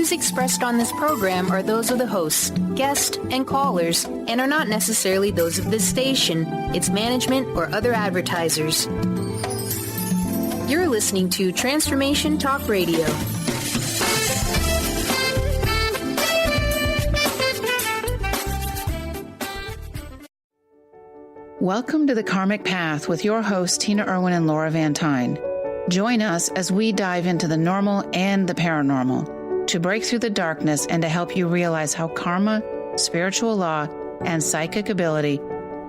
views expressed on this program are those of the host, guest, and callers, and are not necessarily those of this station, its management, or other advertisers. You're listening to Transformation Talk Radio. Welcome to The Karmic Path with your hosts, Tina Irwin and Laura Van Tyne. Join us as we dive into the normal and the paranormal to break through the darkness and to help you realize how karma, spiritual law, and psychic ability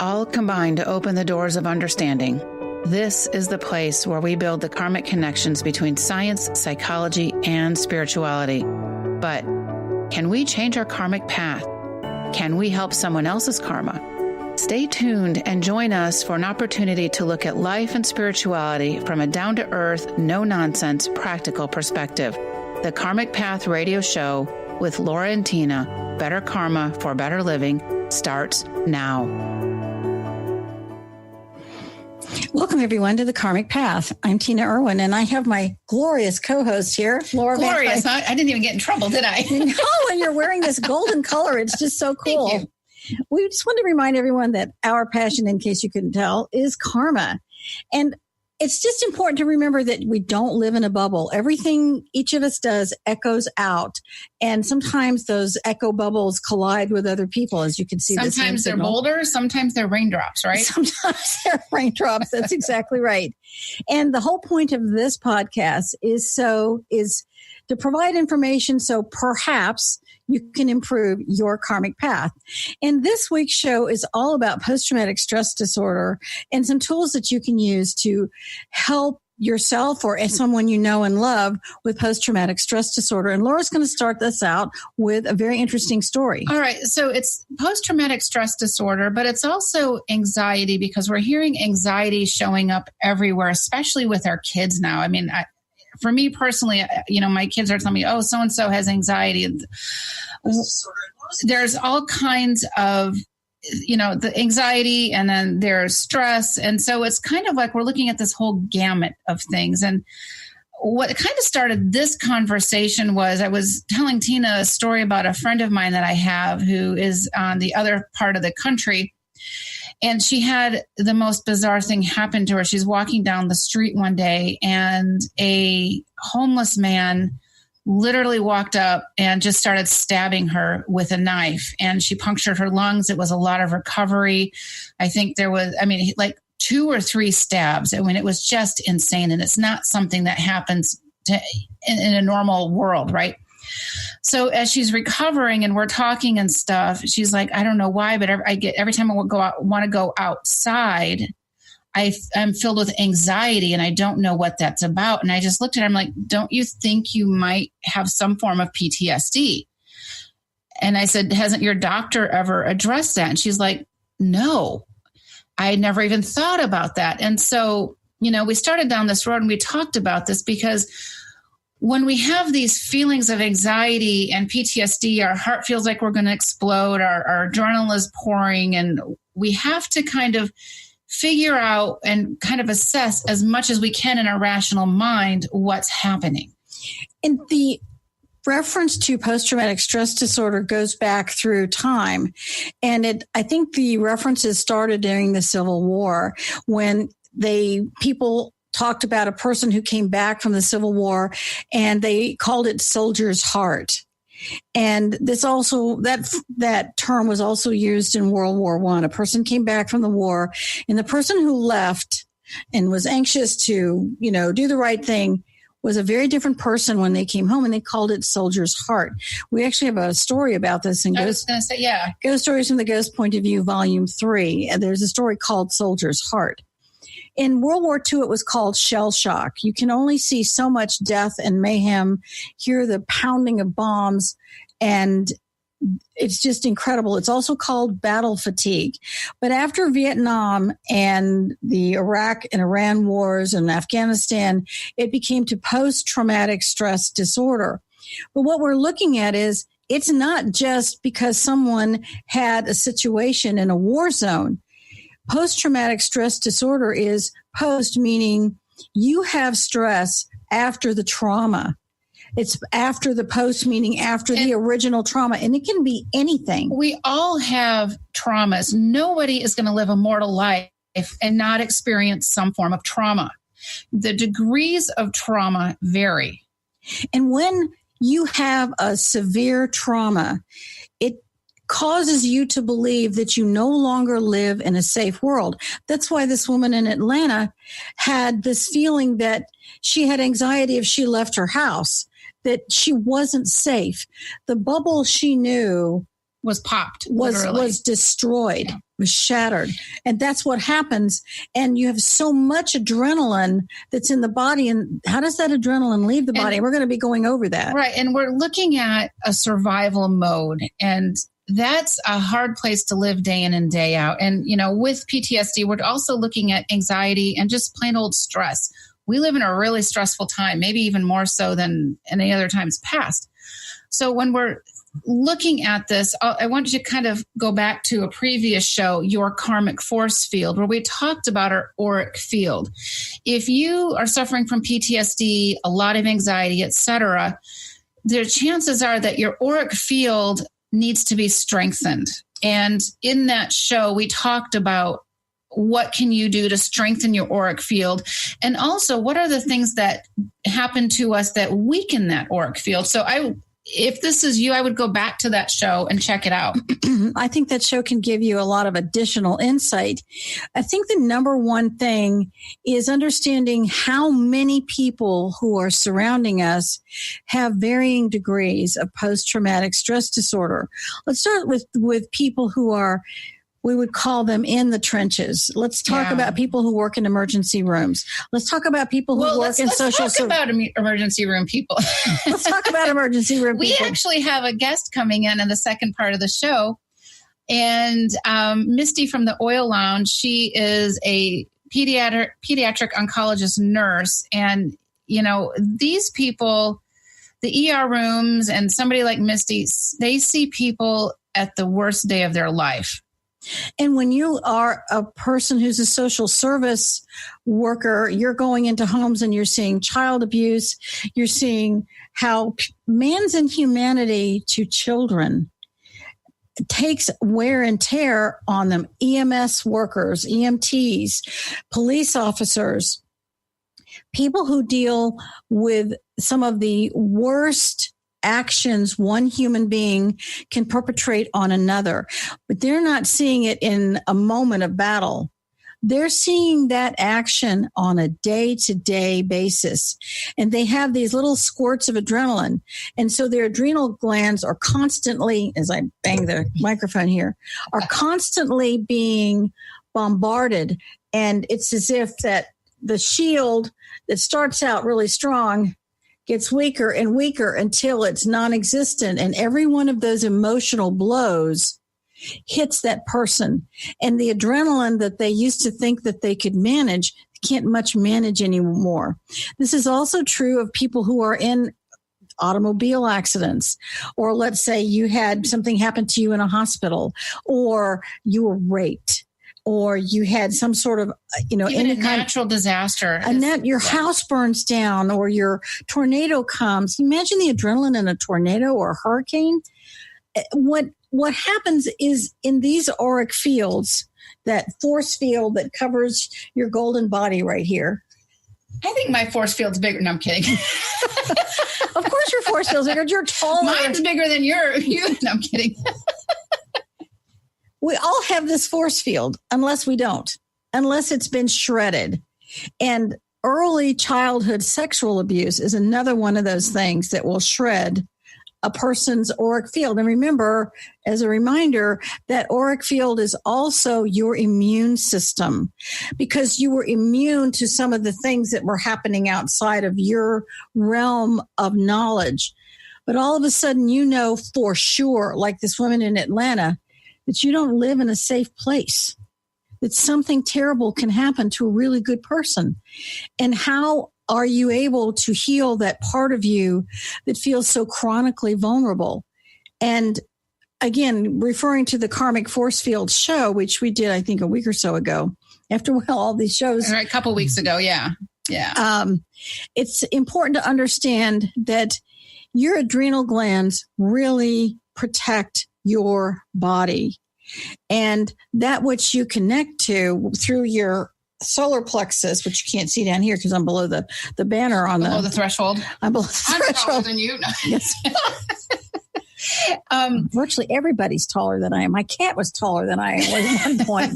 all combine to open the doors of understanding. This is the place where we build the karmic connections between science, psychology, and spirituality. But can we change our karmic path? Can we help someone else's karma? Stay tuned and join us for an opportunity to look at life and spirituality from a down-to-earth, no-nonsense, practical perspective. The Karmic Path radio show with Laura and Tina, Better Karma for Better Living, starts now. Welcome, everyone, to The Karmic Path. I'm Tina Irwin, and I have my glorious co-host here, Laura. Glorious. I didn't even get in trouble, did I? No, and you're wearing this golden color. It's just so cool. Thank you. We just want to remind everyone that our passion, in case you couldn't tell, is karma. And it's just important to remember that we don't live in a bubble. Everything each of us does echoes out. And sometimes those echo bubbles collide with other people, as you can see. Sometimes they're boulders, sometimes they're raindrops, right? Sometimes they're raindrops. That's exactly right. And the whole point of this podcast is to provide information so perhaps you can improve your karmic path. And this week's show is all about post-traumatic stress disorder and some tools that you can use to help yourself or someone you know and love with post-traumatic stress disorder. And Laura's going to start this out with a very interesting story. All right. So it's post-traumatic stress disorder, but it's also anxiety, because we're hearing anxiety showing up everywhere, especially with our kids now. I mean, for me personally, my kids are telling me, oh, so-and-so has anxiety. There's all kinds of, the anxiety, and then there's stress. And so it's kind of like we're looking at this whole gamut of things. And what kind of started this conversation was I was telling Tina a story about a friend of mine that I have who is on the other part of the country. And she had the most bizarre thing happen to her. She's walking down the street one day, and a homeless man literally walked up and just started stabbing her with a knife. And she punctured her lungs. It was a lot of recovery. I think there was, like 2 or 3 stabs. I mean, it was just insane. And it's not something that happens in a normal world, right? So as she's recovering and we're talking and stuff, she's like, I don't know why, but every time I want to go outside, I'm filled with anxiety and I don't know what that's about. And I just looked at her, I'm like, don't you think you might have some form of PTSD? And I said, hasn't your doctor ever addressed that? And she's like, no, I never even thought about that. And so, we started down this road and we talked about this, because when we have these feelings of anxiety and PTSD, our heart feels like we're going to explode, our adrenaline is pouring, and we have to kind of figure out and kind of assess as much as we can in our rational mind what's happening. And the reference to post-traumatic stress disorder goes back through time. And I think the references started during the Civil War, when people talked about a person who came back from the Civil War, and they called it soldier's heart. And this also, that term was also used in World War I. A person came back from the war, and the person who left and was anxious to, do the right thing was a very different person when they came home, and they called it soldier's heart. We actually have a story about this in Ghost Stories from the Ghost Point of View, Volume 3. And there's a story called Soldier's Heart. In World War II, it was called shell shock. You can only see so much death and mayhem, hear the pounding of bombs, and it's just incredible. It's also called battle fatigue. But after Vietnam and the Iraq and Iran wars and Afghanistan, it became to post-traumatic stress disorder. But what we're looking at is it's not just because someone had a situation in a war zone. Post-traumatic stress disorder is post, meaning you have stress after the trauma. It's after the post, meaning after the original trauma. And it can be anything. We all have traumas. Nobody is going to live a mortal life and not experience some form of trauma. The degrees of trauma vary. And when you have a severe trauma, it causes you to believe that you no longer live in a safe world. That's why this woman in Atlanta had this feeling that she had anxiety if she left her house, that she wasn't safe. The bubble she knew was popped, was destroyed, was shattered. And that's what happens. And you have so much adrenaline that's in the body. And how does that adrenaline leave the body? We're going to be going over that. Right. And we're looking at a survival mode. And that's a hard place to live day in and day out. And, with PTSD, we're also looking at anxiety and just plain old stress. We live in a really stressful time, maybe even more so than any other times past. So when we're looking at this, I want you to kind of go back to a previous show, Your Karmic Force Field, where we talked about our auric field. If you are suffering from PTSD, a lot of anxiety, etc., the chances are that your auric field needs to be strengthened. And in that show, we talked about what can you do to strengthen your auric field? And also, what are the things that happen to us that weaken that auric field? So if this is you, I would go back to that show and check it out. I think that show can give you a lot of additional insight. I think the number one thing is understanding how many people who are surrounding us have varying degrees of post-traumatic stress disorder. Let's start with people who are, we would call them in the trenches. Let's talk about people who work in emergency rooms. Let's talk about people who work in social services. Let's talk about emergency room people. Let's talk about emergency room people. We actually have a guest coming in the second part of the show. And Misty from the Oil Lounge, she is a pediatric oncologist nurse. And, these people, the ER rooms and somebody like Misty, they see people at the worst day of their life. And when you are a person who's a social service worker, you're going into homes and you're seeing child abuse. You're seeing how man's inhumanity to children takes wear and tear on them. EMS workers, EMTs, police officers, people who deal with some of the worst actions one human being can perpetrate on another, but they're not seeing it in a moment of battle. They're seeing that action on a day-to-day basis, and they have these little squirts of adrenaline. And so their adrenal glands are constantly, as I bang the microphone here, are constantly being bombarded. And it's as if that the shield that starts out really strong gets weaker and weaker until it's non-existent. And every one of those emotional blows hits that person. And the adrenaline that they used to think that they could manage, can't much manage anymore. This is also true of people who are in automobile accidents, or let's say you had something happen to you in a hospital, or you were raped, or you had some sort of, even any natural disaster. Your house burns down, or your tornado comes. Imagine the adrenaline in a tornado or a hurricane. What happens is in these auric fields, that force field that covers your golden body right here. I think my force field's bigger. No, I'm kidding. Of course your force field's bigger. You're taller. Mine's bigger than you. No, I'm kidding. We all have this force field, unless it's been shredded. And early childhood sexual abuse is another one of those things that will shred a person's auric field. And remember, as a reminder, that auric field is also your immune system, because you were immune to some of the things that were happening outside of your realm of knowledge. But all of a sudden, for sure, like this woman in Atlanta, that you don't live in a safe place, that something terrible can happen to a really good person. And how are you able to heal that part of you that feels so chronically vulnerable? And again, referring to the Karmic Force Field show, which we did, I think, a week or so ago, after all these shows. A couple weeks ago, yeah. It's important to understand that your adrenal glands really protect your body. And that which you connect to through your solar plexus, which you can't see down here because I'm below the banner on below the threshold. I'm below the threshold. Taller than you. No. Yes. Virtually everybody's taller than I am. My cat was taller than I am at one point.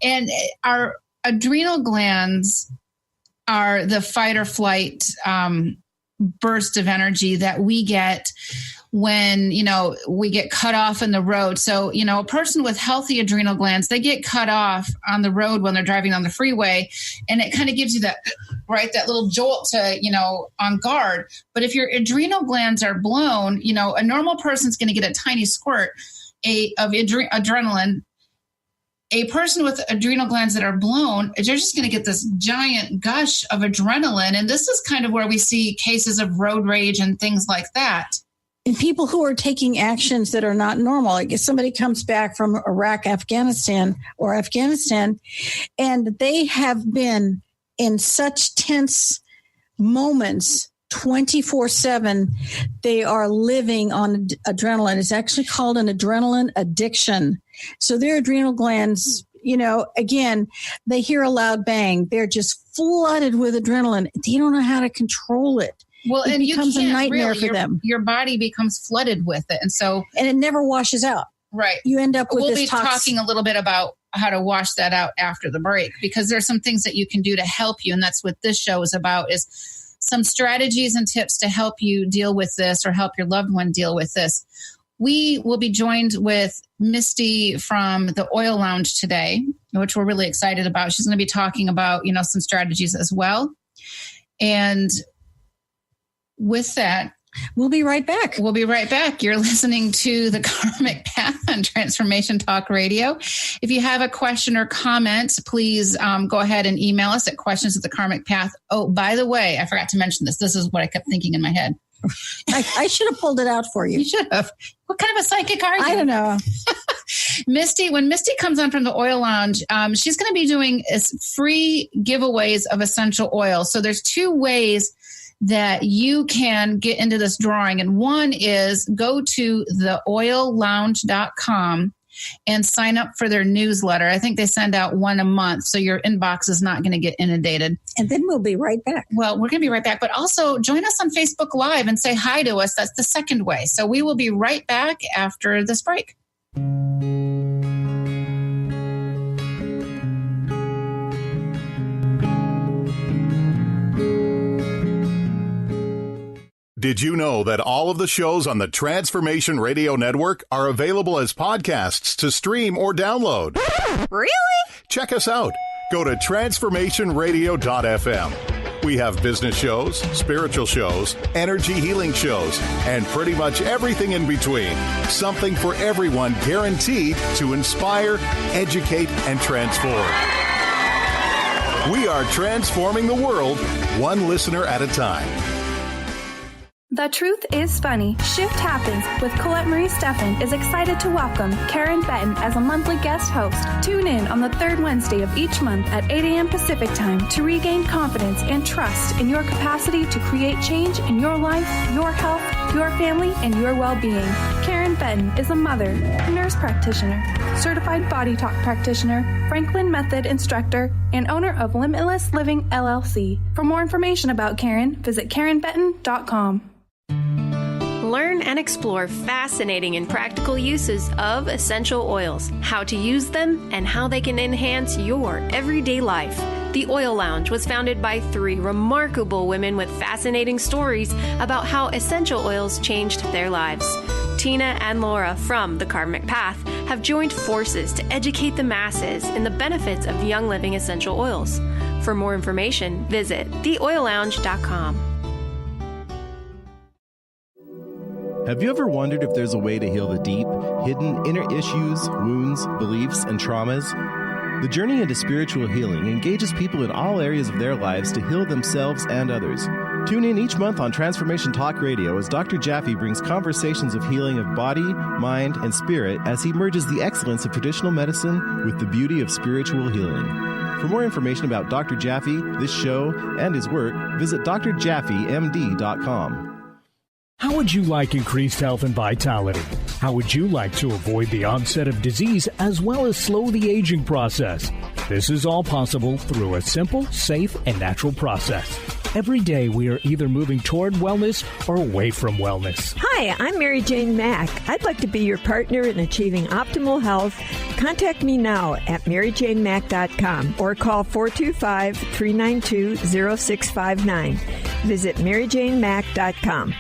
And our adrenal glands are the fight or flight burst of energy that we get when, we get cut off in the road. So, a person with healthy adrenal glands, they get cut off on the road when they're driving on the freeway. And it kind of gives you that little jolt to, on guard. But if your adrenal glands are blown, a normal person's going to get a tiny squirt of adrenaline. A person with adrenal glands that are blown, they're just going to get this giant gush of adrenaline. And this is kind of where we see cases of road rage and things like that. And people who are taking actions that are not normal, like if somebody comes back from Iraq, Afghanistan, and they have been in such tense moments 24/7, they are living on adrenaline. It's actually called an adrenaline addiction. So their adrenal glands, again, they hear a loud bang. They're just flooded with adrenaline. They don't know how to control it. Well, it becomes a nightmare for them. Your body becomes flooded with it. And it never washes out. Right. You end up with We'll this be talking a little bit about how to wash that out after the break, because there's some things that you can do to help you. And that's what this show is about, is some strategies and tips to help you deal with this or help your loved one deal with this. We will be joined with Misty from the Oil Lounge today, which we're really excited about. She's going to be talking about, some strategies as well. And with that, we'll be right back. You're listening to The Karmic Path on Transformation Talk Radio. If you have a question or comment, please go ahead and email us at questions@thekarmicpath. Oh, by the way, I forgot to mention this. This is what I kept thinking in my head. I should have pulled it out for you. You should have. What kind of a psychic are you? I don't know. Misty, when Misty comes on from the Oil Lounge, she's going to be doing free giveaways of essential oils. So there's two ways that you can get into this drawing. And one is go to theoillounge.com and sign up for their newsletter. I think they send out one a month, so your inbox is not going to get inundated. And then we'll be right back. Well, we're going to be right back, but also join us on Facebook Live and say hi to us. That's the second way. So we will be right back after this break. Did you know that all of the shows on the Transformation Radio Network are available as podcasts to stream or download? Really? Check us out. Go to transformationradio.fm. We have business shows, spiritual shows, energy healing shows, and pretty much everything in between. Something for everyone, guaranteed to inspire, educate, and transform. We are transforming the world, one listener at a time. The Truth is Funny. Shift Happens with Colette Marie Steffen is excited to welcome Karen Benton as a monthly guest host. Tune in on the third Wednesday of each month at 8 a.m. Pacific Time to regain confidence and trust in your capacity to create change in your life, your health, your family, and your well-being. Karen Benton is a mother, nurse practitioner, certified body talk practitioner, Franklin Method instructor, and owner of Limitless Living LLC. For more information about Karen, visit KarenBenton.com. Learn and explore fascinating and practical uses of essential oils, how to use them, and how they can enhance your everyday life. The Oil Lounge was founded by 3 remarkable women with fascinating stories about how essential oils changed their lives. Tina and Laura from The Karmic Path have joined forces to educate the masses in the benefits of Young Living essential oils. For more information, visit theoillounge.com. Have you ever wondered if there's a way to heal the deep, hidden inner issues, wounds, beliefs, and traumas? The journey into spiritual healing engages people in all areas of their lives to heal themselves and others. Tune in each month on Transformation Talk Radio as Dr. Jaffe brings conversations of healing of body, mind, and spirit as he merges the excellence of traditional medicine with the beauty of spiritual healing. For more information about Dr. Jaffe, this show, and his work, visit drjaffemd.com. How would you like increased health and vitality? How would you like to avoid the onset of disease as well as slow the aging process? This is all possible through a simple, safe, and natural process. Every day we are either moving toward wellness or away from wellness. Hi, I'm Mary Jane Mack. I'd like to be your partner in achieving optimal health. Contact me now at maryjanemack.com or call 425-392-0659. Visit maryjanemack.com.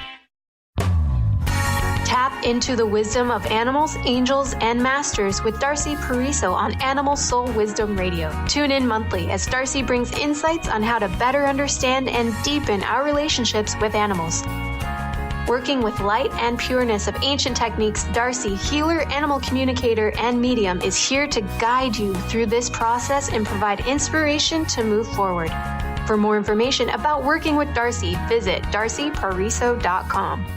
Tap into the wisdom of animals, angels, and masters with Darcy Pariso on Animal Soul Wisdom Radio. Tune in monthly as Darcy brings insights on how to better understand and deepen our relationships with animals. Working with light and pureness of ancient techniques, Darcy, healer, animal communicator, and medium, is here to guide you through this process and provide inspiration to move forward. For more information about working with Darcy, visit darcypariso.com.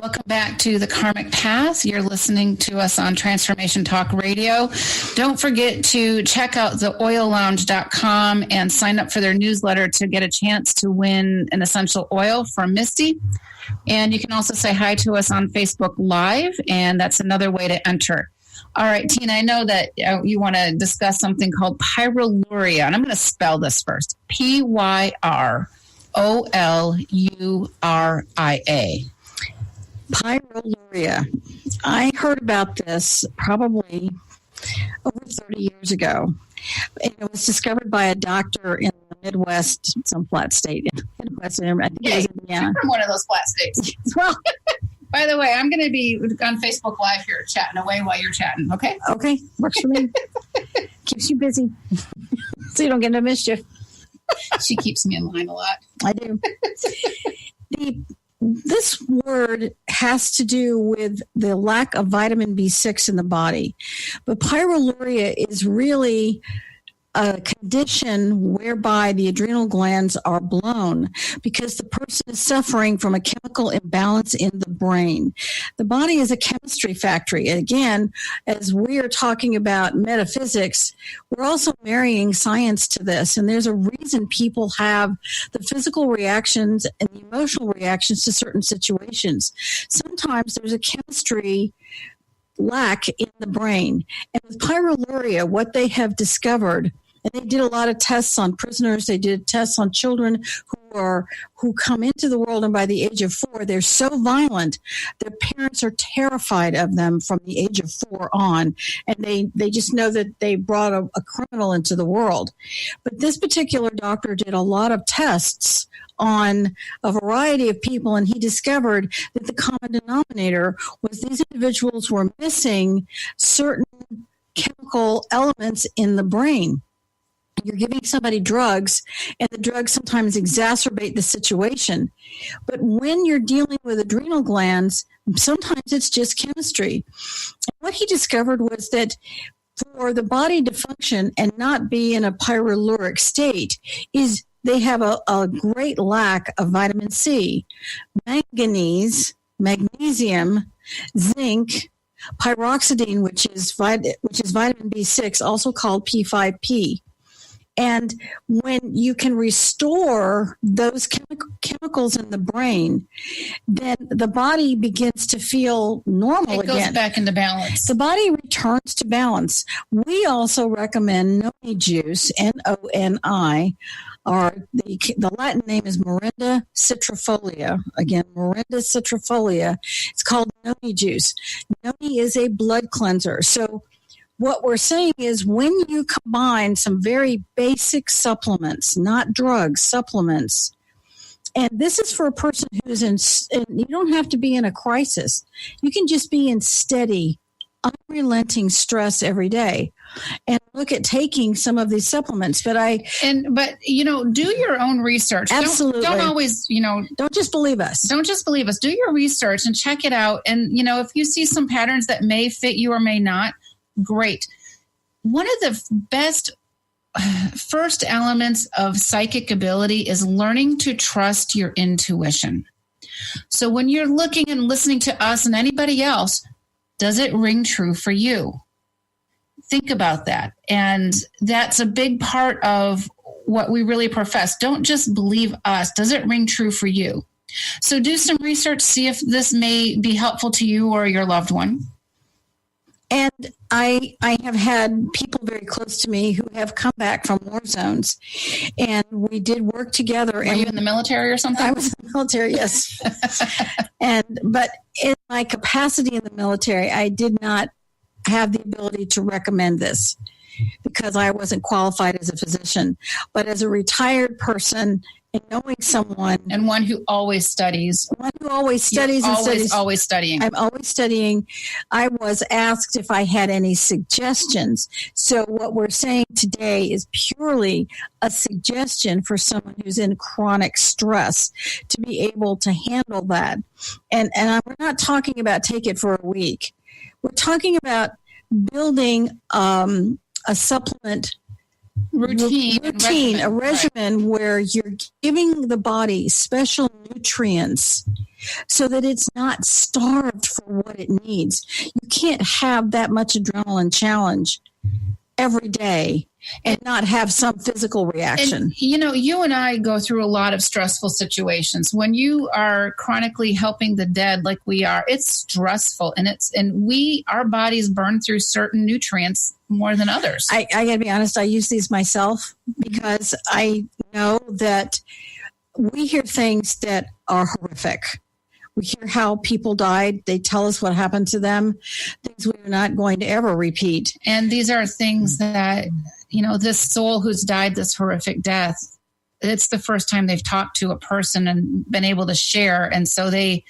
Welcome back to The Karmic Path. You're listening to us on Transformation Talk Radio. Don't forget to check out theoillounge.com and sign up for their newsletter to get a chance to win an essential oil from Misty. And you can also say hi to us on Facebook Live, and that's another way to enter. All right, Tina, I know that you want to discuss something called Pyroluria, and I'm going to spell this first. Pyroluria. Pyroluria. I heard about this probably over 30 years ago. It was discovered by a doctor in the Midwest, some flat state. Midwest, I think it was Indiana. From one of those flat states. Well, by the way, I'm going to be on Facebook Live here chatting away while you're chatting, okay? Okay, works for me. Keeps you busy so you don't get into mischief. She keeps me in line a lot. I do. This word has to do with the lack of vitamin B6 in the body. But pyroluria is really a condition whereby the adrenal glands are blown because the person is suffering from a chemical imbalance in the brain. The body is a chemistry factory. And again, as we are talking about metaphysics, we're also marrying science to this. And there's a reason people have the physical reactions and the emotional reactions to certain situations. Sometimes there's a chemistry lack in the brain. And with pyroluria, what they have discovered, and they did a lot of tests on prisoners, they did tests on children who come into the world, and by the age of 4, they're so violent, their parents are terrified of them from the age of 4 on, and they just know that they brought a criminal into the world. But this particular doctor did a lot of tests on a variety of people, and he discovered that the common denominator was these individuals were missing certain chemical elements in the brain. You're giving somebody drugs, and the drugs sometimes exacerbate the situation. But when you're dealing with adrenal glands, sometimes it's just chemistry. And what he discovered was that for the body to function and not be in a pyroluria state is they have a great lack of vitamin C, manganese, magnesium, zinc, pyroxidine, which is vitamin B6, also called P5P. And when you can restore those chemicals in the brain, then the body begins to feel normal again. It goes back into balance. The body returns to balance. We also recommend noni juice, Noni, or the Latin name is Morinda citrifolia. Again, Morinda citrifolia. It's called noni juice. Noni is a blood cleanser. So what we're saying is when you combine some very basic supplements, not drugs, supplements, and this is for a person who's and you don't have to be in a crisis. You can just be in steady, unrelenting stress every day and look at taking some of these supplements. But do your own research. Absolutely. Don't always, don't just believe us. Don't just believe us. Do your research and check it out. And, if you see some patterns that may fit you or may not, great. One of the best first elements of psychic ability is learning to trust your intuition. So when you're looking and listening to us and anybody else, does it ring true for you? Think about that. And that's a big part of what we really profess. Don't just believe us. Does it ring true for you? So do some research, see if this may be helpful to you or your loved one. And I have had people very close to me who have come back from war zones, and we did work together. Were you in the military or something? I was in the military, yes. But in my capacity in the military, I did not have the ability to recommend this because I wasn't qualified as a physician. But as a retired person, and knowing someone, and one who always studies, always studying. I'm always studying. I was asked if I had any suggestions. So what we're saying today is purely a suggestion for someone who's in chronic stress to be able to handle that. And we're not talking about take it for a week. We're talking about building a supplement routine, a regimen where you're giving the body special nutrients so that it's not starved for what it needs. You can't have that much adrenaline challenge every day and not have some physical reaction. And, you and I go through a lot of stressful situations. When you are chronically helping the dead like we are, it's stressful, and our bodies burn through certain nutrients more than others. I got to be honest, I use these myself because I know that we hear things that are horrific. We hear how people died. They tell us what happened to them, things we are not going to ever repeat. And these are things that, this soul who's died this horrific death, it's the first time they've talked to a person and been able to share. And so they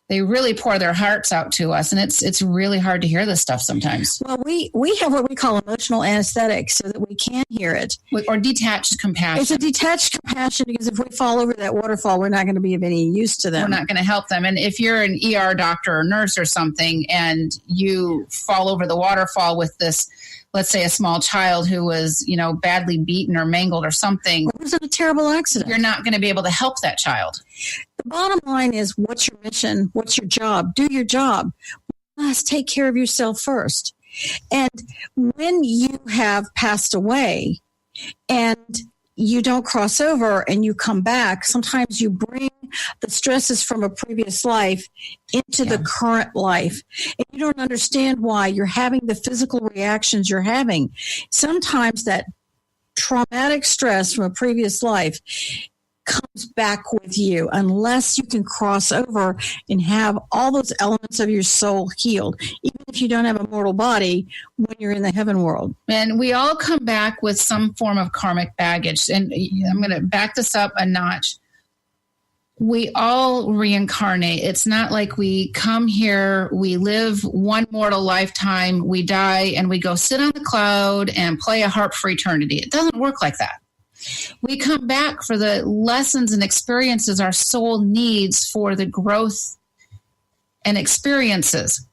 really pour their hearts out to us. And it's really hard to hear this stuff sometimes. Well, we have what we call emotional anesthetic so that we can hear it. Or detached compassion. It's a detached compassion because if we fall over that waterfall, we're not going to be of any use to them. We're not going to help them. And if you're an ER doctor or nurse or something and you fall over the waterfall with this, let's say a small child who was, badly beaten or mangled or something. Or was it a terrible accident? You're not going to be able to help that child. The bottom line is, what's your mission? What's your job? Do your job. You must take care of yourself first. And when you have passed away and you don't cross over and you come back, sometimes you bring the stresses from a previous life into the current life. And you don't understand why you're having the physical reactions you're having. Sometimes that traumatic stress from a previous life comes back with you unless you can cross over and have all those elements of your soul healed, even if you don't have a mortal body when you're in the heaven world. And we all come back with some form of karmic baggage. And I'm going to back this up a notch. We all reincarnate. It's not like we come here, we live one mortal lifetime, we die, and we go sit on the cloud and play a harp for eternity. It doesn't work like that. We come back for the lessons and experiences our soul needs for the growth and experiences.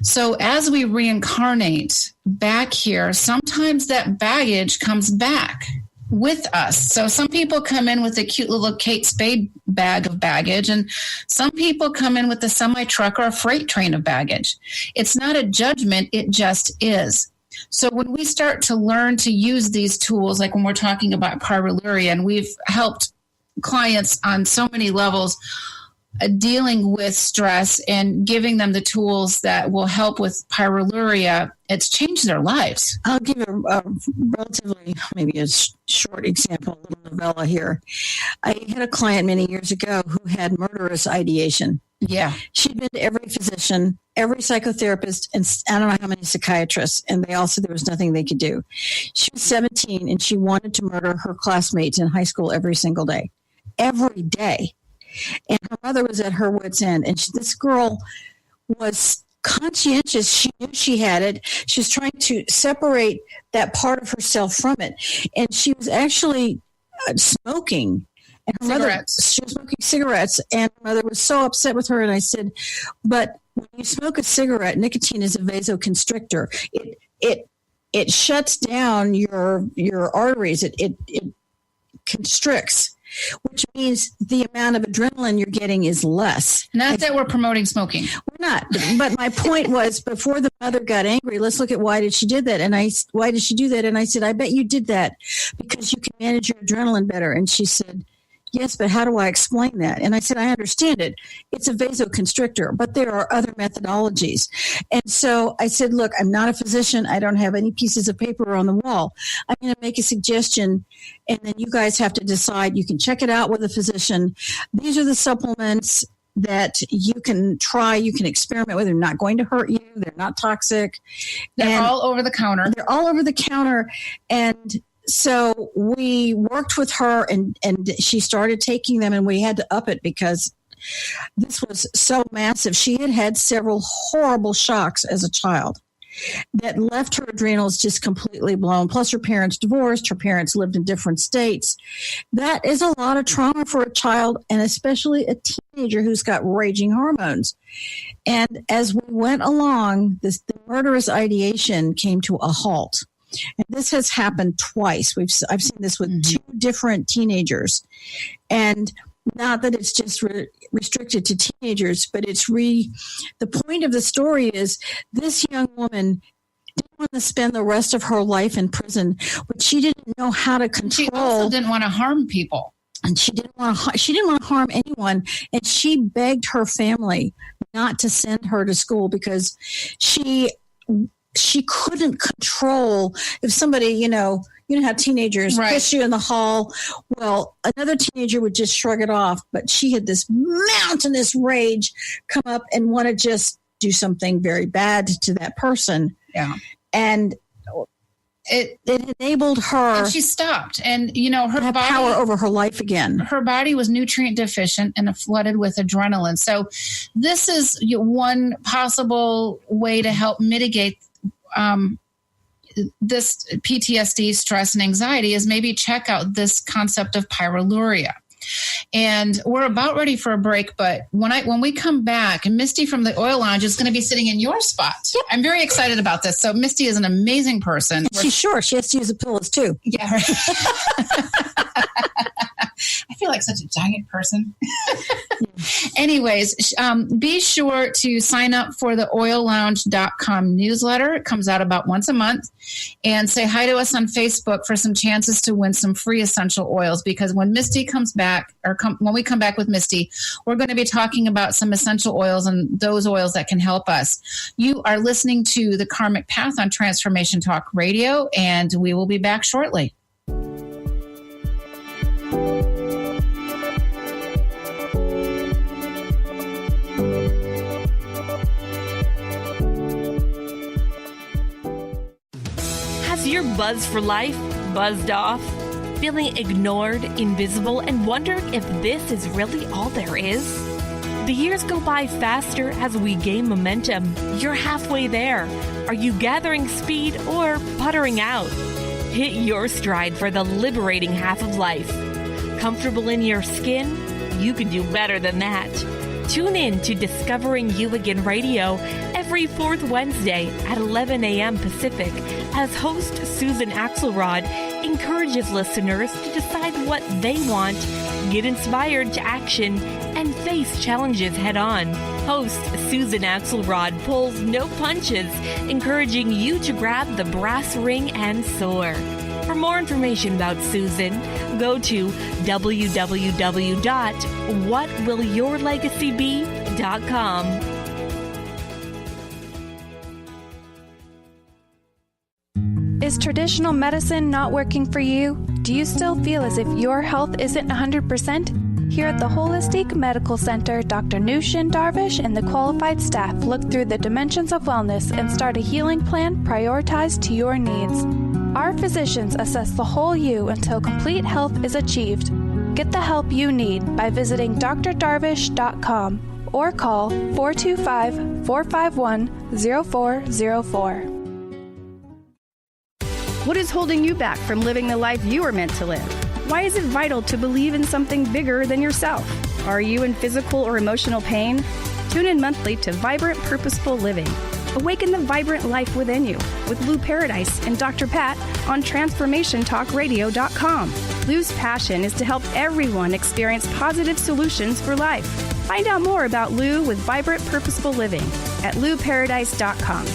So as we reincarnate back here, sometimes that baggage comes back with us. So some people come in with a cute little Kate Spade bag of baggage, and some people come in with a semi-truck or a freight train of baggage. It's not a judgment, it just is. So when we start to learn to use these tools, like when we're talking about Pyroluria, and we've helped clients on so many levels dealing with stress and giving them the tools that will help with Pyroluria, it's changed their lives. I'll give a relatively, maybe a short example, a little novella here. I had a client many years ago who had murderous ideation. Yeah. She'd been to every physician, every psychotherapist, and I don't know how many psychiatrists, and they all said there was nothing they could do. She was 17, and she wanted to murder her classmates in high school every single day. Every day. And her mother was at her wit's end. And this girl was conscientious. She knew she had it. She was trying to separate that part of herself from it. And she was actually smoking. And her mother, she was smoking cigarettes. And her mother was so upset with her. And I said, but when you smoke a cigarette, nicotine is a vasoconstrictor. It it shuts down your arteries. It constricts, which means the amount of adrenaline you're getting is less. Not that we're promoting smoking. We're not. But my point was, before the mother got angry, let's look at why did she do that? And why did she do that? And I said, I bet you did that because you can manage your adrenaline better. And she said, yes, but how do I explain that? And I said, I understand it. It's a vasoconstrictor, but there are other methodologies. And so I said, look, I'm not a physician. I don't have any pieces of paper on the wall. I'm going to make a suggestion, and then you guys have to decide. You can check it out with a physician. These are the supplements that you can try, you can experiment with. They're not going to hurt you. They're not toxic. They're all over the counter. They're all over the counter. And so we worked with her, and she started taking them, and we had to up it because this was so massive. She had had several horrible shocks as a child that left her adrenals just completely blown. Plus her parents divorced. Her parents lived in different states. That is a lot of trauma for a child, and especially a teenager who's got raging hormones. And as we went along, the murderous ideation came to a halt. And this has happened twice. I've seen this with two different teenagers. And not that it's just restricted to teenagers, but it's the point of the story is this young woman didn't want to spend the rest of her life in prison, but she didn't know how to control. She also didn't want to harm people. And she didn't want to harm anyone. And she begged her family not to send her to school because she couldn't control if somebody, you know how teenagers push you in the hall. Well, another teenager would just shrug it off, but she had this mountainous rage come up and want to just do something very bad to that person. Yeah. And it enabled her. And she stopped. And, her body, power over her life again. Her body was nutrient deficient and flooded with adrenaline. So this is one possible way to help mitigate this PTSD, stress, and anxiety is maybe check out this concept of pyroluria. And we're about ready for a break, but when we come back, and Misty from the Oil Lounge is going to be sitting in your spot. Yep. I'm very excited about this. So Misty is an amazing person. She's short. She has to use the pillows too. Yeah. Right. I feel like such a giant person. Anyways, be sure to sign up for the oillounge.com newsletter. It comes out about once a month. And say hi to us on Facebook for some chances to win some free essential oils. Because when Misty comes back, when we come back with Misty, we're going to be talking about some essential oils and those oils that can help us. You are listening to The Karmic Path on Transformation Talk Radio, and we will be back shortly. Has your buzz for life buzzed off? Feeling ignored, invisible, and wondering if this is really all there is? The years go by faster as we gain momentum. You're halfway there. Are you gathering speed or puttering out? Hit your stride for the liberating half of life. Comfortable in your skin? You can do better than that. Tune in to Discovering You Again Radio every fourth Wednesday at 11 a.m. Pacific as host Susan Axelrod encourages listeners to decide what they want, get inspired to action, and face challenges head on. Host Susan Axelrod pulls no punches, encouraging you to grab the brass ring and soar. For more information about Susan, go to www.whatwillyourlegacybe.com. Is traditional medicine not working for you? Do you still feel as if your health isn't 100%? Here at the Holistic Medical Center, Dr. Nushin Darvish and the qualified staff look through the dimensions of wellness and start a healing plan prioritized to your needs. Our physicians assess the whole you until complete health is achieved. Get the help you need by visiting drdarvish.com or call 425-451-0404. What is holding you back from living the life you were meant to live? Why is it vital to believe in something bigger than yourself? Are you in physical or emotional pain? Tune in monthly to Vibrant Purposeful Living. Awaken the vibrant life within you with Lou Paradise and Dr. Pat on TransformationTalkRadio.com. Lou's passion is to help everyone experience positive solutions for life. Find out more about Lou with Vibrant Purposeful Living at LouParadise.com.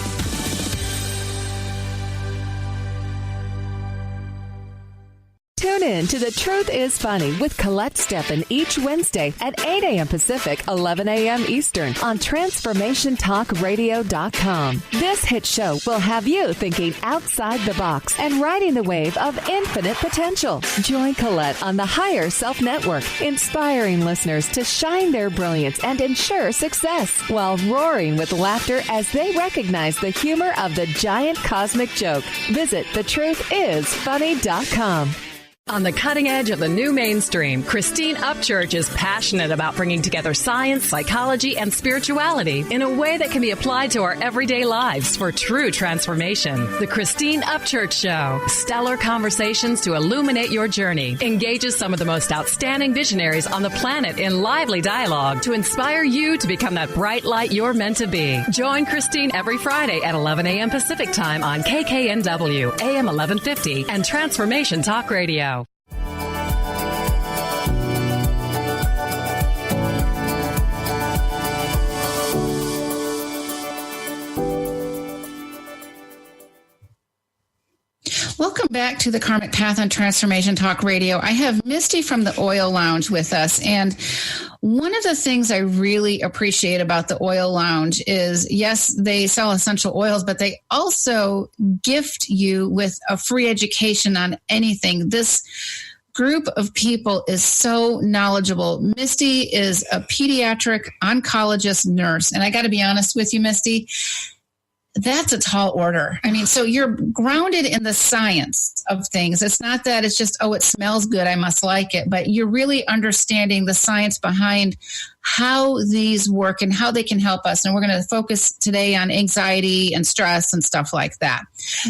Tune in to The Truth is Funny with Colette Steffen each Wednesday at 8 a.m. Pacific, 11 a.m. Eastern on TransformationTalkRadio.com. This hit show will have you thinking outside the box and riding the wave of infinite potential. Join Colette on the Higher Self Network, inspiring listeners to shine their brilliance and ensure success while roaring with laughter as they recognize the humor of the giant cosmic joke. Visit thetruthисfunny.com. On the cutting edge of the new mainstream, Christine Upchurch is passionate about bringing together science, psychology, and spirituality in a way that can be applied to our everyday lives for true transformation. The Christine Upchurch Show, stellar conversations to illuminate your journey, engages some of the most outstanding visionaries on the planet in lively dialogue to inspire you to become that bright light you're meant to be. Join Christine every Friday at 11 a.m. Pacific Time on KKNW, AM 1150, and Transformation Talk Radio. Welcome back to the Karmic Path on Transformation Talk Radio. I have Misty from the Oil Lounge with us. And one of the things I really appreciate about the Oil Lounge is, yes, they sell essential oils, but they also gift you with a free education on anything. This group of people is so knowledgeable. Misty is a pediatric oncologist nurse. And I got to be honest with you, Misty, that's a tall order. I mean, so you're grounded in the science of things. It's not that it's just, oh, it smells good, I must like it, but you're really understanding the science behind how these work and how they can help us. And we're going to focus today on anxiety and stress and stuff like that.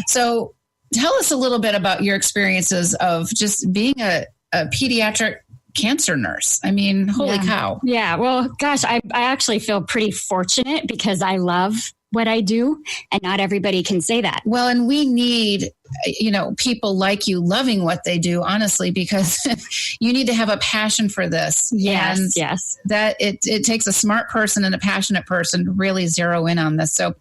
So tell us a little bit about your experiences of just being a pediatric cancer nurse. I mean, holy cow. Yeah. Well, gosh, I actually feel pretty fortunate because I love what I do, and not everybody can say that. Well, and we need, people like you loving what they do, honestly, because you need to have a passion for this. Yes, and yes. That it takes a smart person and a passionate person to really zero in on this. So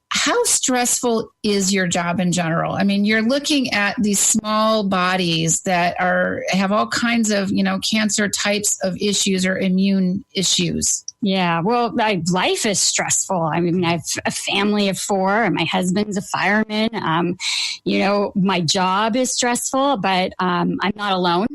how stressful is your job in general? I mean, you're looking at these small bodies that have all kinds of, cancer types of issues or immune issues. Yeah, well, life is stressful. I mean, I have a family of 4, and my husband's a fireman. My job is stressful, but I'm not alone.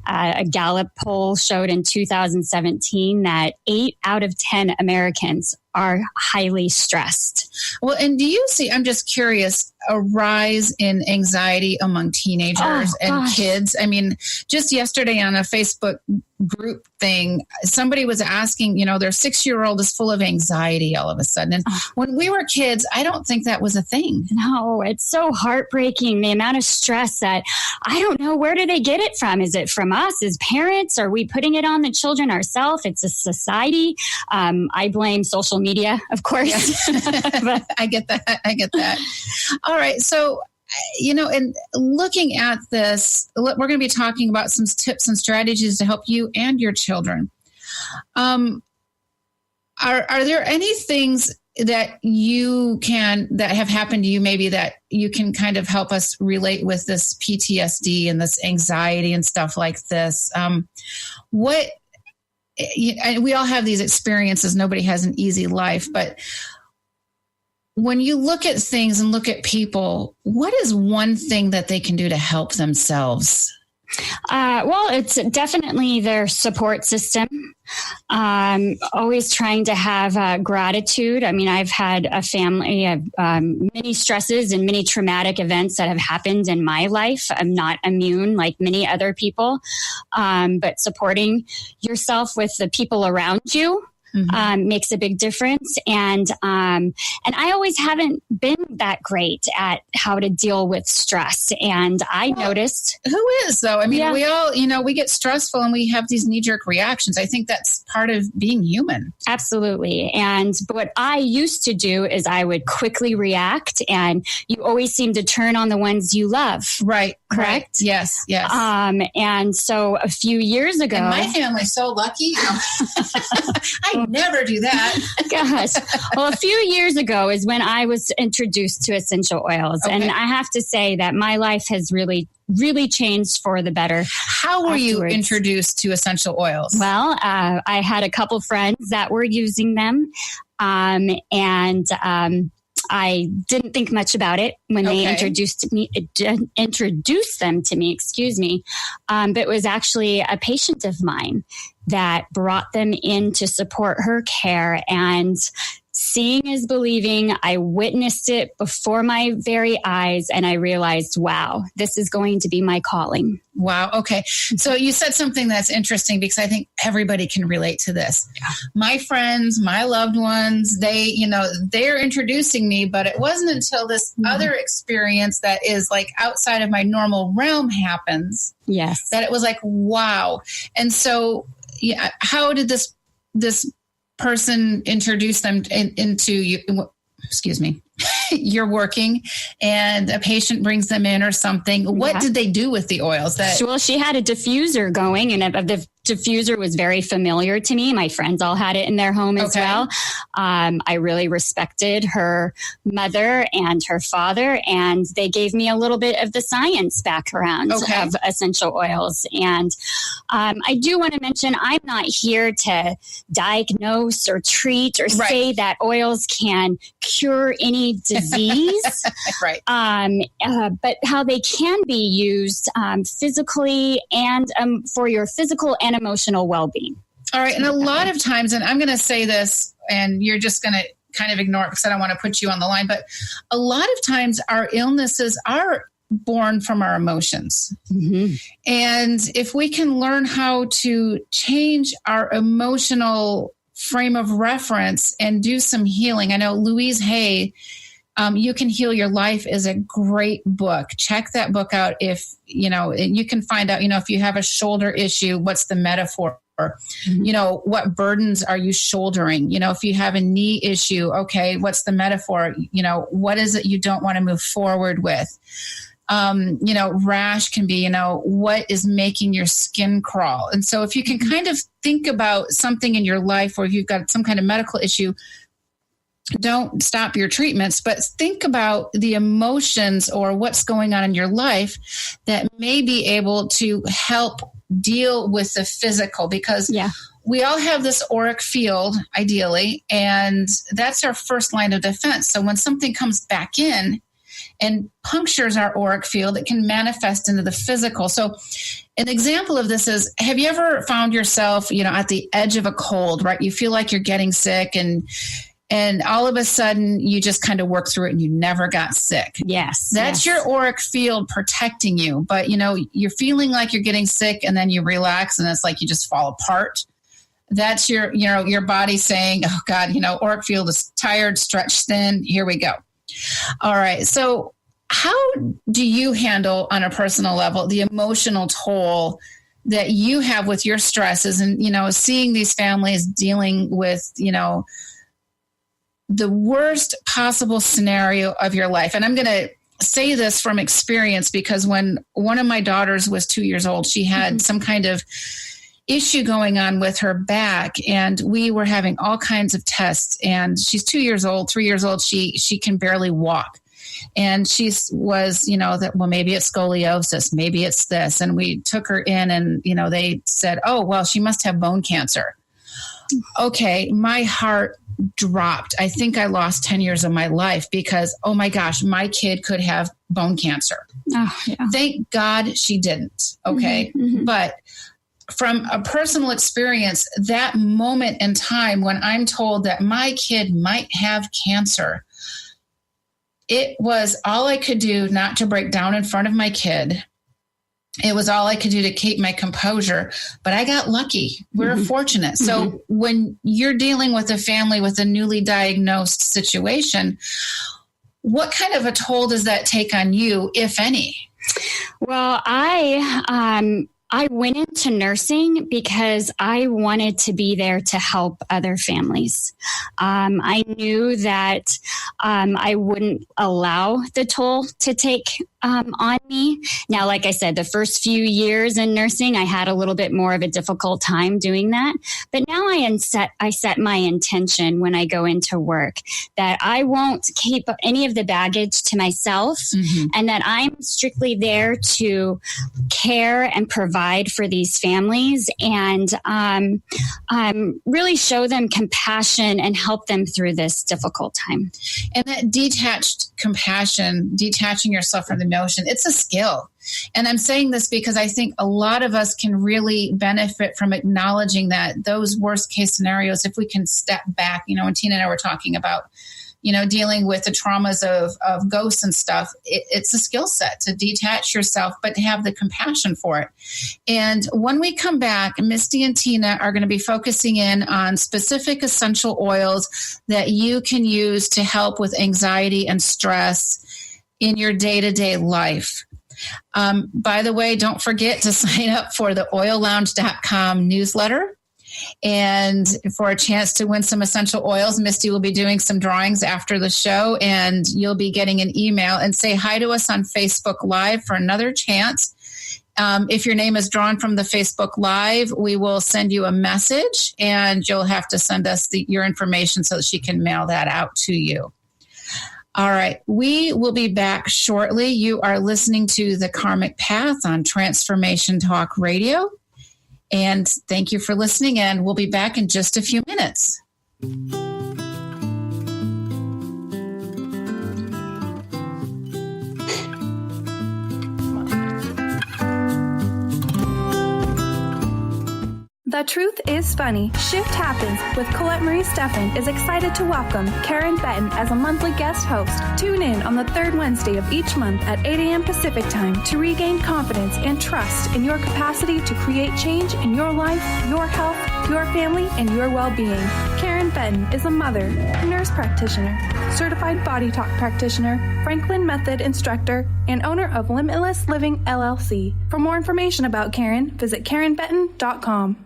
A Gallup poll showed in 2017 that 8 out of 10 Americans are highly stressed. Well, and do you see, I'm just curious, a rise in anxiety among teenagers and kids? I mean, just yesterday on a Facebook group thing, somebody was asking, their 6-year-old is full of anxiety all of a sudden. And when we were kids, I don't think that was a thing. No, it's so heartbreaking, the amount of stress that I don't know, where do they get it from? Is it from us as parents? Are we putting it on the children ourselves? It's a society. I blame social media, of course. Yes. But I get that. All right. So, and looking at this, we're going to be talking about some tips and strategies to help you and your children. Are there any things that that have happened to you, maybe that you can kind of help us relate with this PTSD and this anxiety and stuff like this? We all have these experiences. Nobody has an easy life, but when you look at things and look at people, what is one thing that they can do to help themselves? Well, it's definitely their support system. Always trying to have gratitude. I mean, I've had a family of many stresses and many traumatic events that have happened in my life. I'm not immune like many other people, but supporting yourself with the people around you. makes a big difference. And I always haven't been that great at how to deal with stress. And I noticed. Who is, though? I mean, we all, we get stressful and we have these knee-jerk reactions. I think that's part of being human. Absolutely. And what I used to do is I would quickly react, and you always seem to turn on the ones you love. Right. Correct? Right. Yes. Yes. And so a few years ago. And my family's so lucky. I never do that. Gosh. Well, a few years ago is when I was introduced to essential oils. Okay. And I have to say that my life has really changed for the better. How were you introduced to essential oils? Well, I had a couple friends that were using them. I didn't think much about it when they introduced them to me, but it was actually a patient of mine that brought them in to support her care. And seeing is believing. I witnessed it before my very eyes, and I realized, wow, this is going to be my calling. Wow. Okay. So you said something that's interesting, because I think everybody can relate to this. Yeah. My friends, my loved ones, they're introducing me, but it wasn't until this other experience that is like outside of my normal realm happens. Yes. That it was like, wow. And so how did this person introduce them into you? Excuse me. You're working and a patient brings them in or something. What did they do with the oils? Well, she had a diffuser going, and the diffuser was very familiar to me. My friends all had it in their home as well. I really respected her mother and her father, and they gave me a little bit of the science background of essential oils. And I do want to mention, I'm not here to diagnose or treat or say that oils can cure any disease. Right. But how they can be used physically and for your physical and emotional well-being. All right. And a lot of times, and I'm going to say this, and you're just going to kind of ignore it because I don't want to put you on the line, but a lot of times our illnesses are born from our emotions. Mm-hmm. And if we can learn how to change our emotional frame of reference and do some healing. I know Louise Hay, You Can Heal Your Life is a great book. Check that book out. If, you can find out, if you have a shoulder issue, what's the metaphor? Mm-hmm. What burdens are you shouldering? If you have a knee issue, okay, what's the metaphor? What is it you don't want to move forward with? Rash can be, what is making your skin crawl? And so if you can kind of think about something in your life, or if you've got some kind of medical issue, don't stop your treatments, but think about the emotions or what's going on in your life that may be able to help deal with the physical, because we all have this auric field, ideally, and that's our first line of defense. So when something comes back in and punctures our auric field, it can manifest into the physical. So an example of this is, have you ever found yourself, at the edge of a cold, right? You feel like you're getting sick, and all of a sudden you just kind of work through it and you never got sick. Yes. That's your auric field protecting you. But, you're feeling like you're getting sick, and then you relax and it's like you just fall apart. That's your body saying, oh God, auric field is tired, stretched thin. Here we go. All right. So how do you handle on a personal level the emotional toll that you have with your stresses and, seeing these families dealing with, the worst possible scenario of your life? And I'm going to say this from experience, because when one of my daughters was 2 years old, she had some kind of issue going on with her back, and we were having all kinds of tests. And she's 2 years old, 3 years old. She can barely walk. And she was, maybe it's scoliosis, maybe it's this. And we took her in, and, they said, oh, well, she must have bone cancer. Okay. My heart dropped. I think I lost 10 years of my life because, oh my gosh, my kid could have bone cancer. Oh, yeah. Thank God she didn't. Okay. Mm-hmm. But from a personal experience, that moment in time when I'm told that my kid might have cancer, it was all I could do not to break down in front of my kid. It was all I could do to keep my composure, but I got lucky. We're fortunate. So when you're dealing with a family with a newly diagnosed situation, what kind of a toll does that take on you, if any? Well, I went into nursing because I wanted to be there to help other families. I knew that I wouldn't allow the toll to take on me. Now, like I said, the first few years in nursing, I had a little bit more of a difficult time doing that. But now I set my intention when I go into work that I won't keep any of the baggage to myself, and that I'm strictly there to care and provide for these families and really show them compassion and help them through this difficult time. And that detached compassion, detaching yourself from the emotion, it's a skill. And I'm saying this because I think a lot of us can really benefit from acknowledging that those worst case scenarios, if we can step back, and Tina and I were talking about, dealing with the traumas of ghosts and stuff, it's a skill set to detach yourself, but to have the compassion for it. And when we come back, Misty and Tina are going to be focusing in on specific essential oils that you can use to help with anxiety and stress in your day-to-day life. By the way, don't forget to sign up for the oillounge.com newsletter. And for a chance to win some essential oils, Misty will be doing some drawings after the show, and you'll be getting an email. And say hi to us on Facebook Live for another chance. If your name is drawn from the Facebook Live, we will send you a message, and you'll have to send us your information so that she can mail that out to you. All right, we will be back shortly. You are listening to The Karmic Path on Transformation Talk Radio. And thank you for listening, and we'll be back in just a few minutes. The Truth is Funny. Shift Happens with Colette Marie Steffen is excited to welcome Karen Benton as a monthly guest host. Tune in on the third Wednesday of each month at 8 a.m. Pacific Time to regain confidence and trust in your capacity to create change in your life, your health, your family, and your well-being. Karen Benton is a mother, nurse practitioner, certified body talk practitioner, Franklin Method instructor, and owner of Limitless Living LLC. For more information about Karen, visit KarenBenton.com.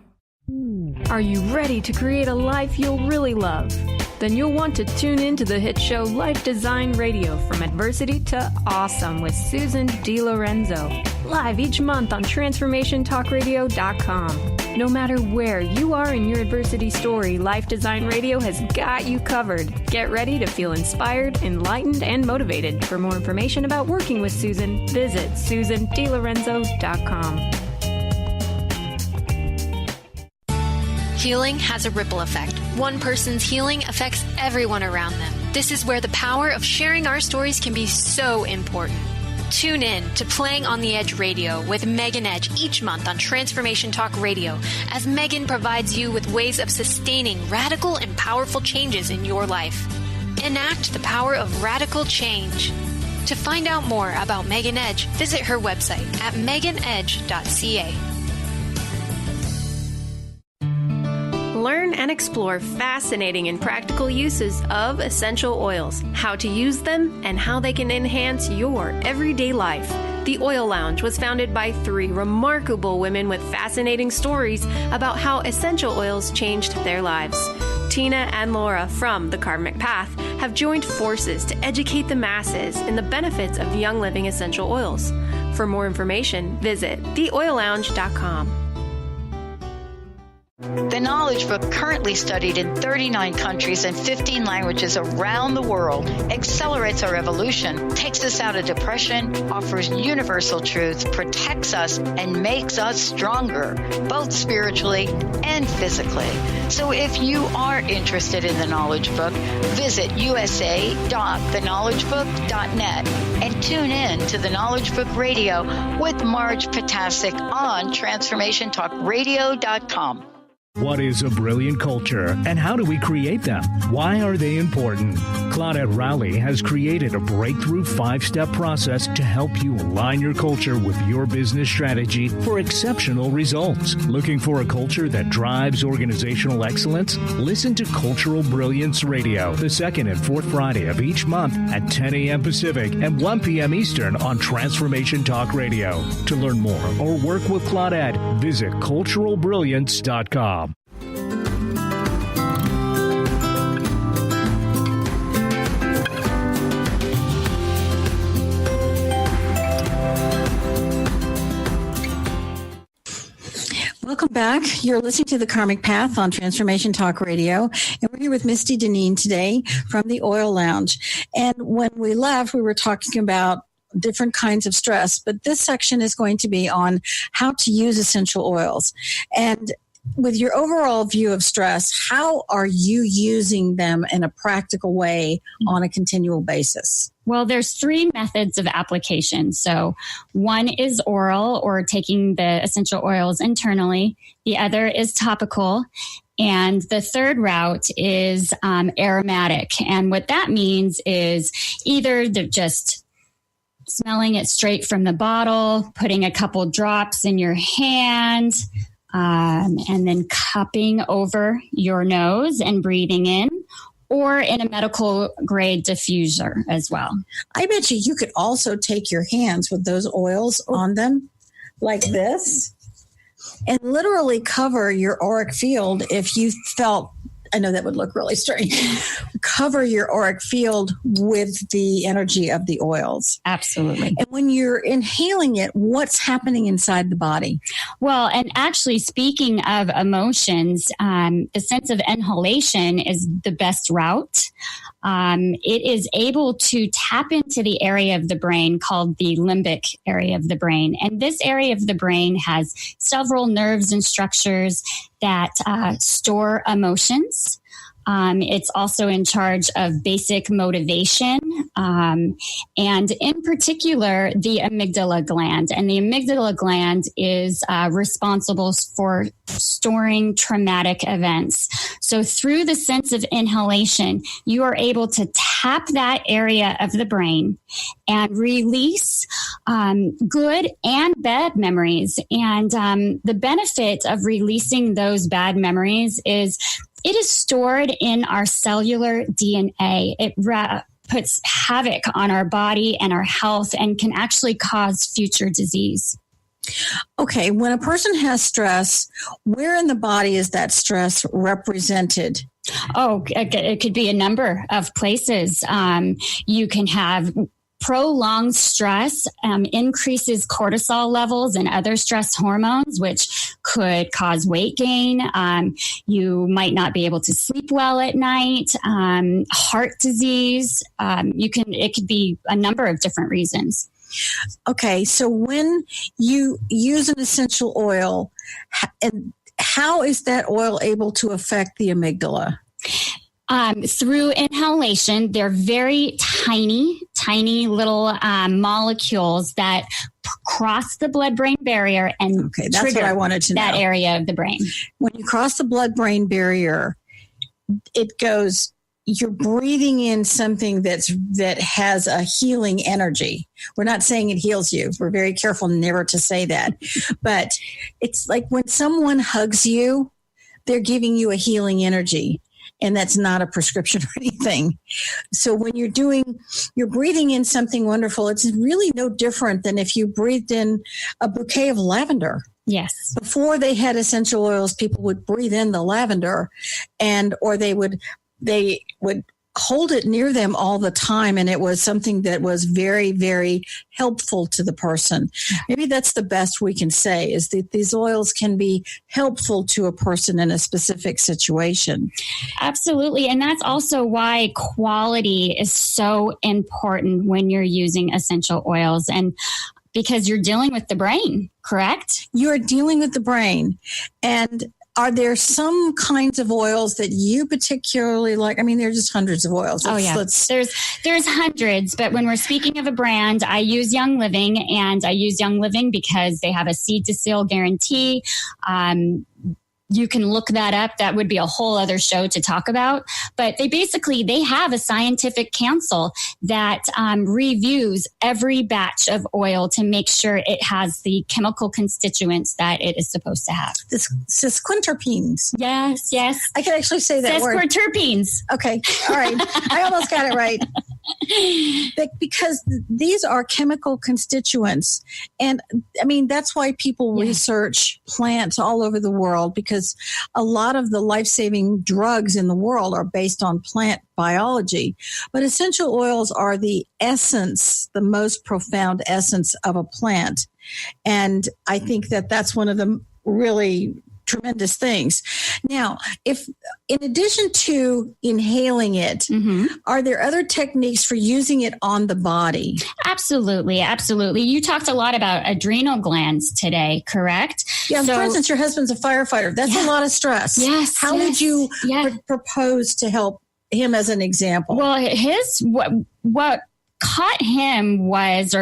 Are you ready to create a life you'll really love? Then you'll want to tune in to the hit show Life Design Radio, From Adversity to Awesome with Susan DiLorenzo. Live each month on TransformationTalkRadio.com. No matter where you are in your adversity story, Life Design Radio has got you covered. Get ready to feel inspired, enlightened, and motivated. For more information about working with Susan, visit SusanDiLorenzo.com. Healing has a ripple effect. One person's healing affects everyone around them. This is where the power of sharing our stories can be so important. Tune in to Playing on the Edge Radio with Megan Edge each month on Transformation Talk Radio, as Megan provides you with ways of sustaining radical and powerful changes in your life. Enact the power of radical change. To find out more about Megan Edge, visit her website at meganedge.ca. Learn and explore fascinating and practical uses of essential oils, how to use them, and how they can enhance your everyday life. The Oil Lounge was founded by 3 remarkable women with fascinating stories about how essential oils changed their lives. Tina and Laura from The Karmic Path have joined forces to educate the masses in the benefits of Young Living essential oils. For more information, visit theoillounge.com. The Knowledge Book, currently studied in 39 countries and 15 languages around the world, accelerates our evolution, takes us out of depression, offers universal truth, protects us, and makes us stronger, both spiritually and physically. So if you are interested in the Knowledge Book, visit usa.theknowledgebook.net and tune in to the Knowledge Book Radio with Marge Potasic on TransformationTalkRadio.com. What is a brilliant culture, and how do we create them? Why are they important? Claudette Rowley has created a breakthrough 5-step process to help you align your culture with your business strategy for exceptional results. Looking for a culture that drives organizational excellence? Listen to Cultural Brilliance Radio, the second and fourth Friday of each month at 10 a.m. Pacific and 1 p.m. Eastern on Transformation Talk Radio. To learn more or work with Claudette, visit culturalbrilliance.com. Welcome back. You're listening to The Karmic Path on Transformation Talk Radio. And we're here with Misty Deneen today from the Oil Lounge. And when we left, we were talking about different kinds of stress. But this section is going to be on how to use essential oils. And with your overall view of stress, how are you using them in a practical way on a continual basis? Well, there's 3 methods of application. So one is oral, or taking the essential oils internally. The other is topical. And the third route is aromatic. And what that means is either just smelling it straight from the bottle, putting a couple drops in your hand, and then cupping over your nose and breathing in, or in a medical grade diffuser as well. I bet you could also take your hands with those oils on them like this and literally cover your auric field if you felt, I know that would look really strange, cover your auric field with the energy of the oils. Absolutely. And when you're inhaling it, what's happening inside the body? Well, and actually, speaking of emotions, the sense of inhalation is the best route. It is able to tap into the area of the brain called the limbic area of the brain. And this area of the brain has several nerves and structures that store emotions. It's also in charge of basic motivation, and in particular, the amygdala gland. And the amygdala gland is responsible for storing traumatic events. So through the sense of inhalation, you are able to tap that area of the brain and release good and bad memories. And the benefit of releasing those bad memories is it is stored in our cellular DNA. It puts havoc on our body and our health and can actually cause future disease. Okay, when a person has stress, where in the body is that stress represented? Oh, it could be a number of places. You can have prolonged stress, increases cortisol levels and other stress hormones, which could cause weight gain. You might not be able to sleep well at night, heart disease. It could be a number of different reasons. Okay, so when you use an essential oil, and how is that oil able to affect the amygdala? Through inhalation, they're very tiny little molecules that cross the blood-brain barrier and that's what I wanted to know. That area of the brain. When you cross the blood-brain barrier, it goes. You're breathing in something that has a healing energy. We're not saying it heals you. We're very careful never to say that. But it's like when someone hugs you, they're giving you a healing energy. And that's not a prescription or anything. So when you're breathing in something wonderful, it's really no different than if you breathed in a bouquet of lavender. Yes. Before they had essential oils, people would breathe in the lavender or they would hold it near them all the time. And it was something that was very, very helpful to the person. Maybe that's the best we can say, is that these oils can be helpful to a person in a specific situation. Absolutely. And that's also why quality is so important when you're using essential oils. And because you're dealing with the brain, correct? You're dealing with the brain. And are there some kinds of oils that you particularly like? I mean, there are just hundreds of oils. There's hundreds, but when we're speaking of a brand, I use Young Living, and I use Young Living because they have a seed to seal guarantee. you can look that up. That would be a whole other show to talk about. But they have a scientific council that reviews every batch of oil to make sure it has the chemical constituents that it is supposed to have. The sesquiterpenes. Yes. I can actually say that word. Sesquiterpenes. Okay. All right. I almost got it right. Because these are chemical constituents. And I mean, that's why people research plants all over the world, because a lot of the life-saving drugs in the world are based on plant biology. But essential oils are the essence, the most profound essence of a plant. And I think that that's one of the really tremendous things. Now, if in addition to inhaling it, are there other techniques for using it on the body? Absolutely. You talked a lot about adrenal glands today, correct? Yeah. So, for instance, your husband's a firefighter. That's a lot of stress. Yes. How would you propose to help him as an example? Well, what caught him was,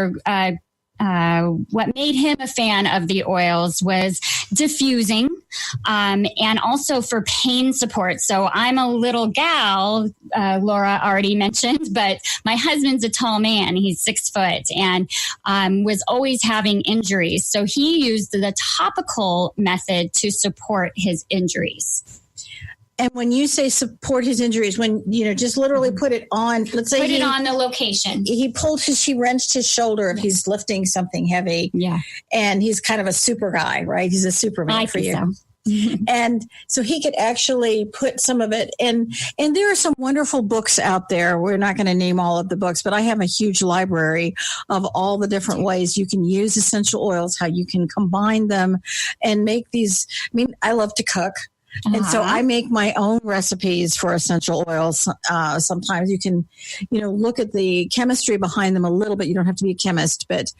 what made him a fan of the oils was diffusing, and also for pain support. So I'm a little gal, Laura already mentioned, but my husband's a tall man. He's 6 foot and was always having injuries. So he used the topical method to support his injuries. And when you say support his injuries, when, just literally put it on, let's say put it on the location. He wrenched his shoulder if he's lifting something heavy. Yeah. And he's kind of a super guy, right? He's a Superman for you. So. And so he could actually put some of it. And there are some wonderful books out there. We're not going to name all of the books, but I have a huge library of all the different ways you can use essential oils, how you can combine them and make these. I mean, I love to cook. And so I make my own recipes for essential oils. Sometimes you can, look at the chemistry behind them a little bit. You don't have to be a chemist, but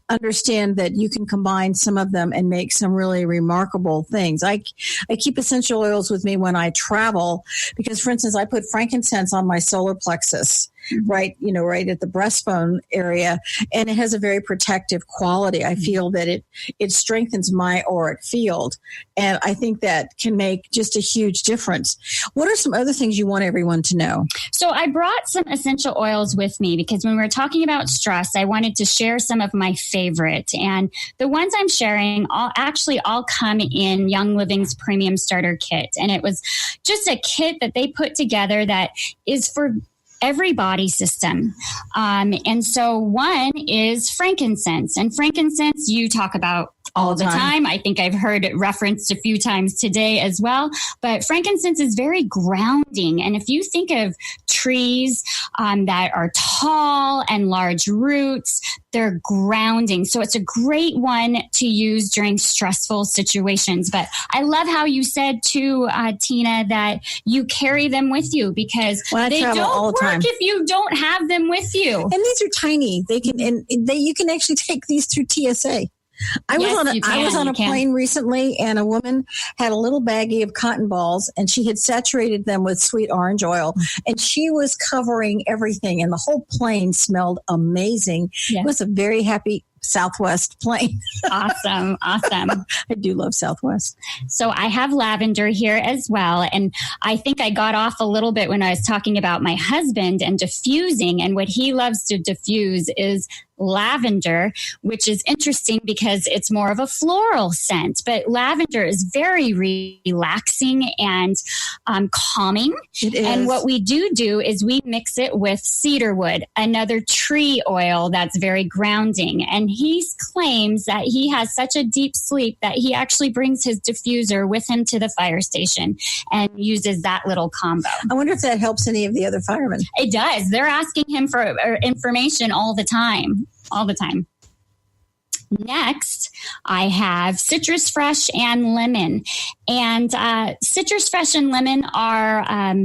understand that you can combine some of them and make some really remarkable things. I keep essential oils with me when I travel because, for instance, I put frankincense on my solar plexus. Right at the breastbone area. And it has a very protective quality. I feel that it strengthens my auric field. And I think that can make just a huge difference. What are some other things you want everyone to know? So I brought some essential oils with me because when we were talking about stress, I wanted to share some of my favorite. And the ones I'm sharing all come in Young Living's Premium Starter Kit. And it was just a kit that they put together that is for every body system. And so one is frankincense. And frankincense you talk about all the time. I think I've heard it referenced a few times today as well. But frankincense is very grounding. And if you think of trees that are tall and large roots, they're grounding. So it's a great one to use during stressful situations. But I love how you said too, Tina, that you carry them with you because they don't work if you don't have them with you. And these are tiny. You can actually take these through TSA. I was on a plane recently, and a woman had a little baggie of cotton balls, and she had saturated them with sweet orange oil, and she was covering everything, and the whole plane smelled amazing. Yeah. It was a very happy Southwest plane. Awesome. I do love Southwest. So I have lavender here as well. And I think I got off a little bit when I was talking about my husband and diffusing. And what he loves to diffuse is lavender, which is interesting because it's more of a floral scent. But lavender is very relaxing and calming. It is. And what we do is we mix it with cedarwood, another tree oil that's very grounding. And he claims that he has such a deep sleep that he actually brings his diffuser with him to the fire station and uses that little combo. I wonder if that helps any of the other firemen. It does. They're asking him for information all the time. Next, I have citrus fresh and lemon. And citrus fresh and lemon are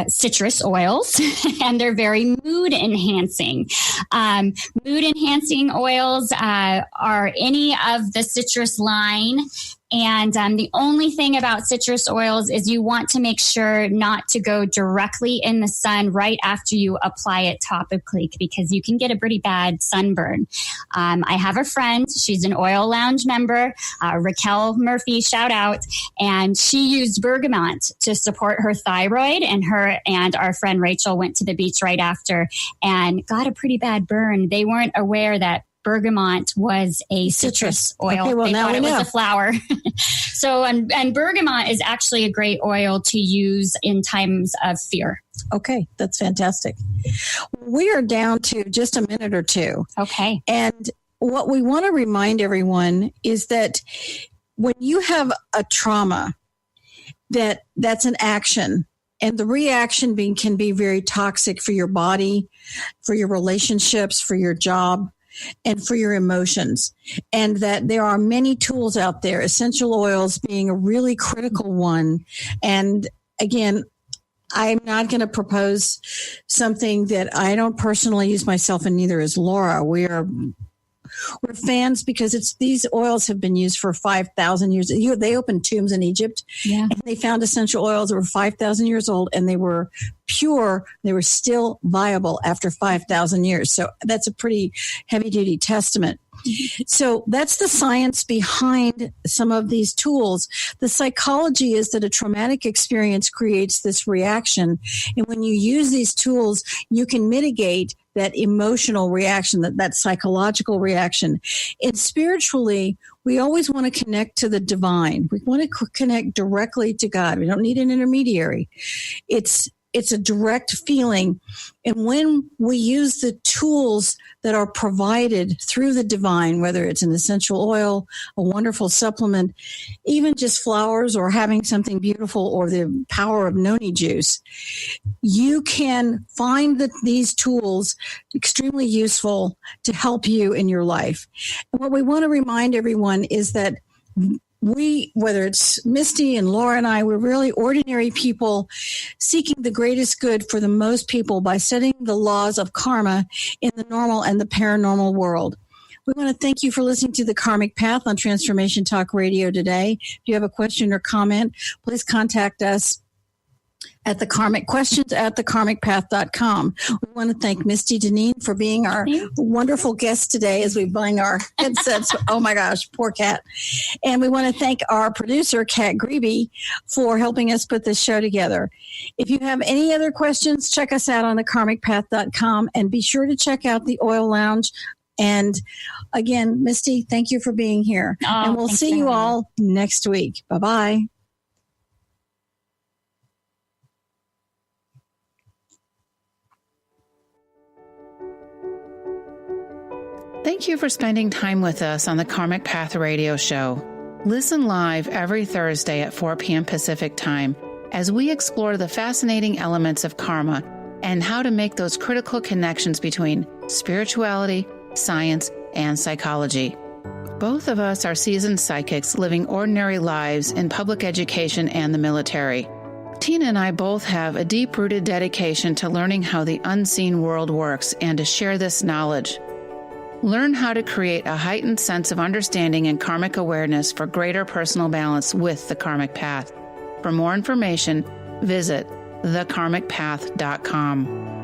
citrus oils, and they're very mood enhancing. Mood enhancing oils are any of the citrus line. And the only thing about citrus oils is you want to make sure not to go directly in the sun right after you apply it topically, because you can get a pretty bad sunburn. I have a friend, she's an Oil Lounge member, Raquel Murphy, shout out, and she used bergamot to support her thyroid, and her and our friend Rachel went to the beach right after and got a pretty bad burn. They weren't aware that bergamot was a citrus oil. Okay, well, they now thought we it was know. a flower. So, and bergamot is actually a great oil to use in times of fear. Okay, that's fantastic. We are down to just a minute or two. Okay. And what we want to remind everyone is that when you have a trauma, that's an action. And the reaction can be very toxic for your body, for your relationships, for your job, and for your emotions. And that there are many tools out there, essential oils being a really critical one. And again, I'm not going to propose something that I don't personally use myself, and neither is Laura. We're fans because these oils have been used for 5,000 years. They opened tombs in Egypt, and they found essential oils that were 5,000 years old, and they were pure. They were still viable after 5,000 years. So that's a pretty heavy-duty testament. So that's the science behind some of these tools. The psychology is that a traumatic experience creates this reaction. And when you use these tools, you can mitigate that emotional reaction, that psychological reaction. And spiritually, we always want to connect to the divine. We want to connect directly to God. We don't need an intermediary. It's a direct feeling. And when we use the tools that are provided through the divine, whether it's an essential oil, a wonderful supplement, even just flowers or having something beautiful, or the power of noni juice, you can find these tools extremely useful to help you in your life. And what we want to remind everyone is that whether it's Misty and Laura and I, we're really ordinary people seeking the greatest good for the most people by studying the laws of karma in the normal and the paranormal world. We want to thank you for listening to The Karmic Path on Transformation Talk Radio today. If you have a question or comment, please contact us at thekarmicquestions@thekarmicpath.com. We want to thank Misty Deneen for being our wonderful guest today as we bang our headsets. Oh my gosh, poor Kat. And we want to thank our producer, Kat Grebe, for helping us put this show together. If you have any other questions, check us out on thekarmicpath.com, and be sure to check out the Oil Lounge. And again, Misty, thank you for being here. And we'll see you all next week. Bye-bye. Thank you for spending time with us on the Karmic Path Radio Show. Listen live every Thursday at 4 p.m. Pacific Time as we explore the fascinating elements of karma and how to make those critical connections between spirituality, science, and psychology. Both of us are seasoned psychics living ordinary lives in public education and the military. Tina and I both have a deep-rooted dedication to learning how the unseen world works and to share this knowledge. Learn how to create a heightened sense of understanding and karmic awareness for greater personal balance with the Karmic Path. For more information, visit thekarmicpath.com.